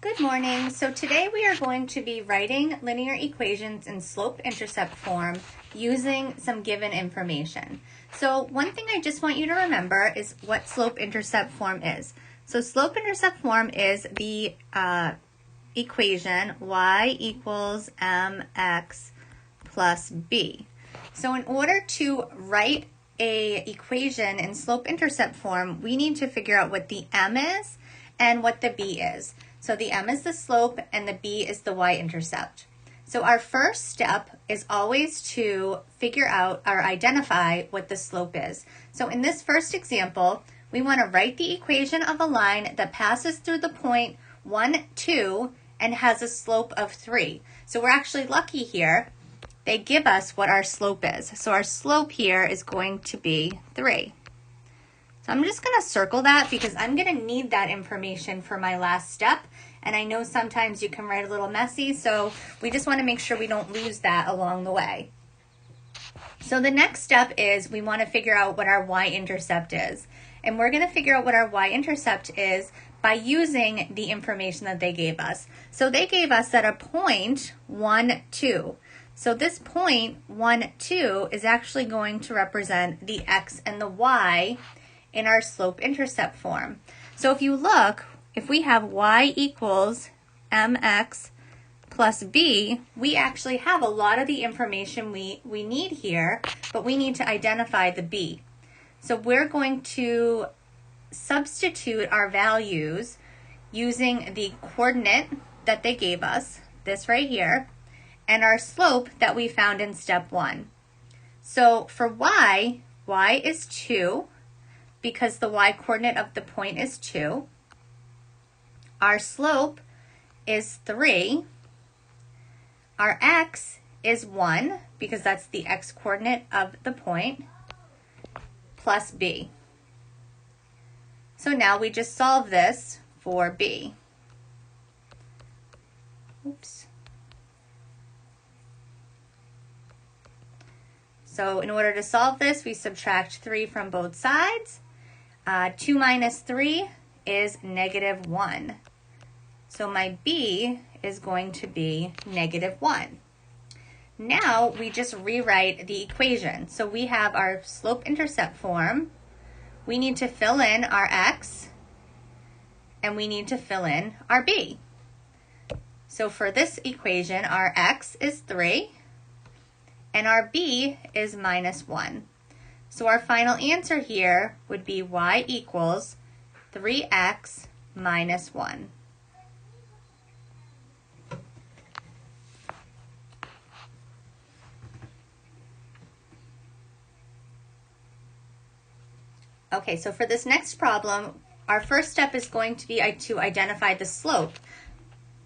Good morning. So today we are going to be writing linear equations in slope-intercept form using some given information. So one thing I just want you to remember is what slope-intercept form is. So slope-intercept form is the equation y equals mx plus b. So in order to write a equation in slope-intercept form, we need to figure out what the m is and what the b is. So the m is the slope and the b is the y-intercept. So our first step is always to figure out or identify what the slope is. So in this first example, we want to write the equation of a line that passes through the point 1, 2 and has a slope of 3. So we're actually lucky here. They give us what our slope is. So our slope here is going to be 3. So I'm just going to circle that because I'm going to need that information for my last step. And I know sometimes you can write a little messy, so we just want to make sure we don't lose that along the way. So the next step is we want to figure out what our y-intercept is. And we're going to figure out what our y-intercept is by using the information that they gave us. So they gave us at a point 1, 2. So this point 1, 2 is actually going to represent the x and the y in our slope-intercept form. So if you look, if we have y equals mx plus b, we actually have a lot of the information we need here, but we need to identify the b. So we're going to substitute our values using the coordinate that they gave us, this right here, and our slope that we found in step 1. So for y is 2, because the y-coordinate of the point is 2. Our slope is 3. Our x is 1, because that's the x-coordinate of the point, plus b. So now we just solve this for b. Oops. So in order to solve this, we subtract 3 from both sides. 2 minus 3 is negative 1. So my b is going to be negative 1. Now we just rewrite the equation. So we have our slope-intercept form. We need to fill in our x, and we need to fill in our b. So for this equation, our x is 3, and our b is minus 1. So our final answer here would be y equals 3x minus 1. Okay, so for this next problem, our first step is going to be to identify the slope.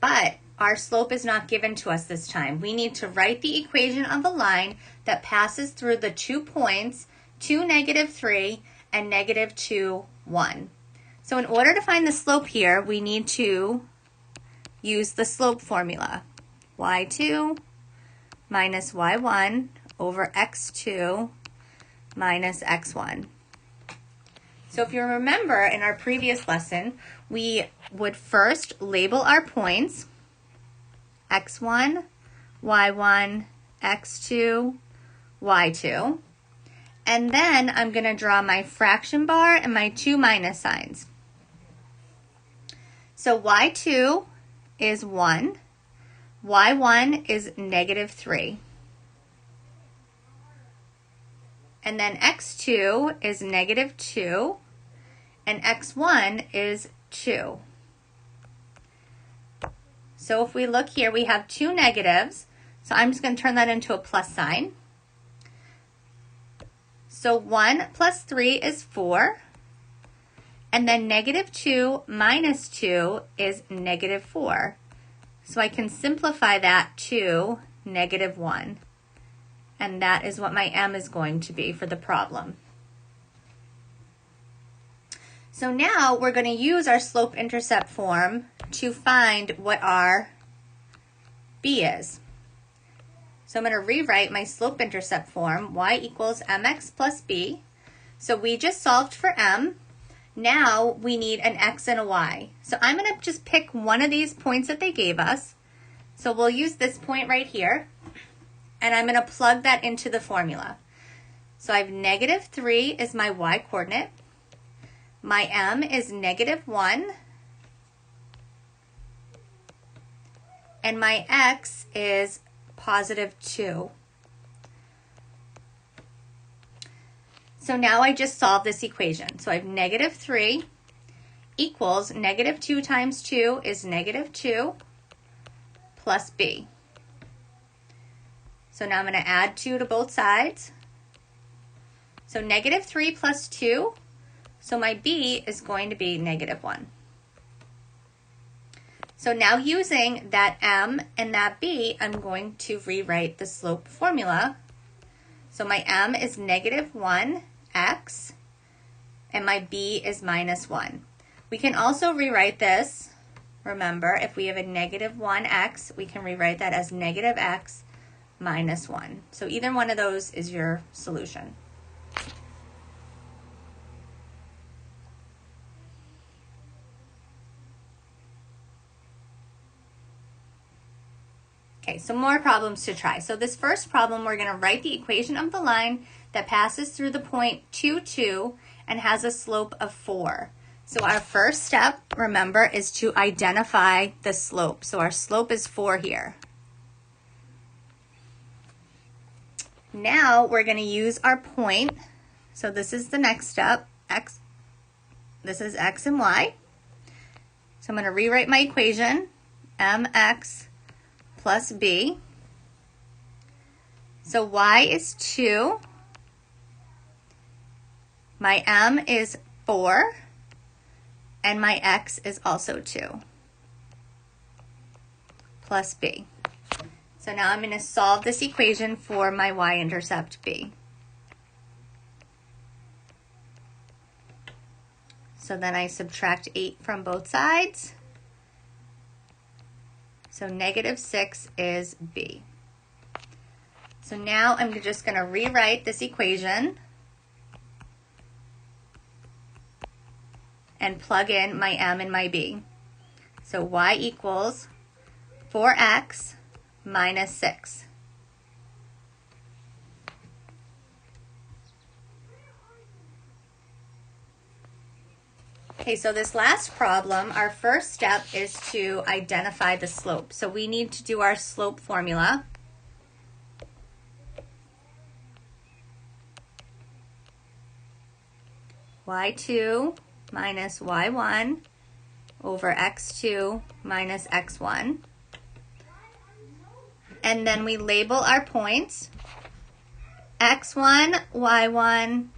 But our slope is not given to us this time. We need to write the equation of a line that passes through the 2 points 2, negative 3, and negative 2, 1. So in order to find the slope here, we need to use the slope formula. y2 minus y1 over x2 minus x1. So if you remember in our previous lesson, we would first label our points, x1, y1, x2, y2. And then I'm going to draw my fraction bar and my 2 minus signs. So y2 is 1, y1 is negative 3. And then x2 is negative 2, and x1 is 2. So if we look here, we have 2 negatives. So I'm just going to turn that into a plus sign. So 1 plus 3 is 4, and then negative 2 minus 2 is negative 4. So I can simplify that to negative 1, and that is what my m is going to be for the problem. So now we're going to use our slope-intercept form to find what our b is. So I'm going to rewrite my slope-intercept form, y equals mx plus b. So we just solved for m. Now we need an x and a y. So I'm going to just pick one of these points that they gave us. So we'll use this point right here, and I'm going to plug that into the formula. So I have -3 is my y coordinate. My m is -1. And my x is +2. So now I just solved this equation. So I have -3 equals -2 times 2 is -2 plus b. So now I'm going to add 2 to both sides. So -3 plus 2, so my b is going to be -1. So now using that m and that b, I'm going to rewrite the slope formula. So my m is -1x, and my b is -1. We can also rewrite this. Remember, if we have a -1x, we can rewrite that as -x minus 1. So either one of those is your solution. Okay, so more problems to try. So this first problem, we're going to write the equation of the line that passes through the point 2, 2 and has a slope of 4. So our first step, remember, is to identify the slope. So our slope is 4 here. Now we're going to use our point. So this is the next step, x. This is x and y. So I'm going to rewrite my equation, mx plus b. So y is 2. My m is 4. And my x is also 2 plus b. So now I'm going to solve this equation for my y-intercept b. So then I subtract 8 from both sides. So -6 is b. So now I'm just going to rewrite this equation and plug in my m and my b. So y equals 4x minus 6. Okay, so this last problem, our first step is to identify the slope. So we need to do our slope formula. y2 minus y1 over x2 minus x1. And then we label our points. x1, y1,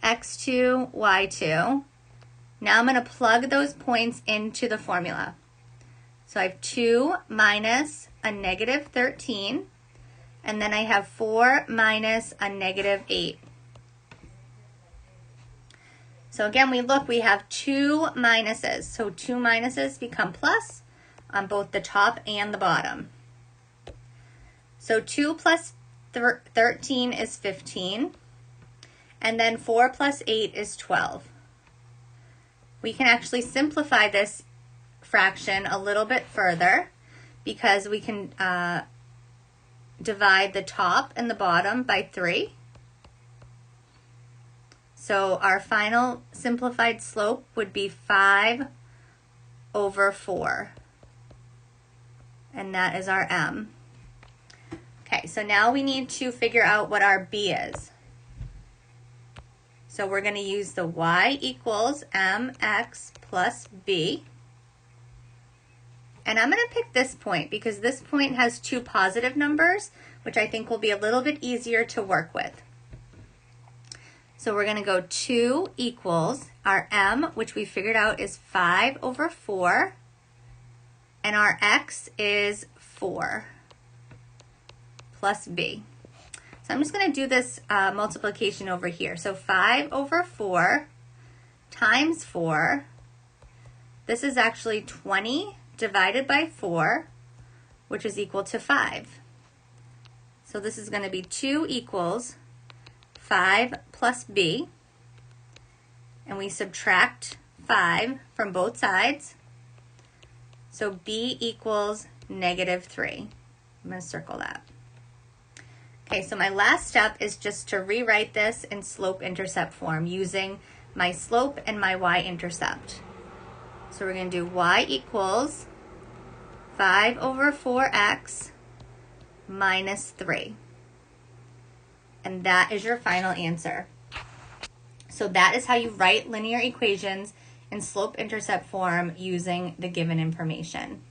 x2, y2. Now I'm going to plug those points into the formula. So I have 2 minus a -13, and then I have 4 minus a -8. So again, we have 2 minuses. So 2 minuses become plus on both the top and the bottom. So 2 plus 13 is 15, and then 4 plus 8 is 12. We can actually simplify this fraction a little bit further because we can divide the top and the bottom by 3. So our final simplified slope would be 5 over 4. And that is our m. Okay, so now we need to figure out what our b is. So we're going to use the y equals mx plus b. And I'm going to pick this point because this point has 2 positive numbers, which I think will be a little bit easier to work with. So we're going to go 2 equals our m, which we figured out is 5 over 4, and our x is 4 plus b. So I'm just going to do this multiplication over here. So 5 over 4 times 4, this is actually 20 divided by 4, which is equal to 5. So this is going to be 2 equals 5 plus b. and we subtract 5 from both sides. So b equals -3. I'm going to circle that. Okay, so my last step is just to rewrite this in slope-intercept form using my slope and my y-intercept. So we're going to do y equals 5 over 4x minus 3. And that is your final answer. So that is how you write linear equations in slope-intercept form using the given information.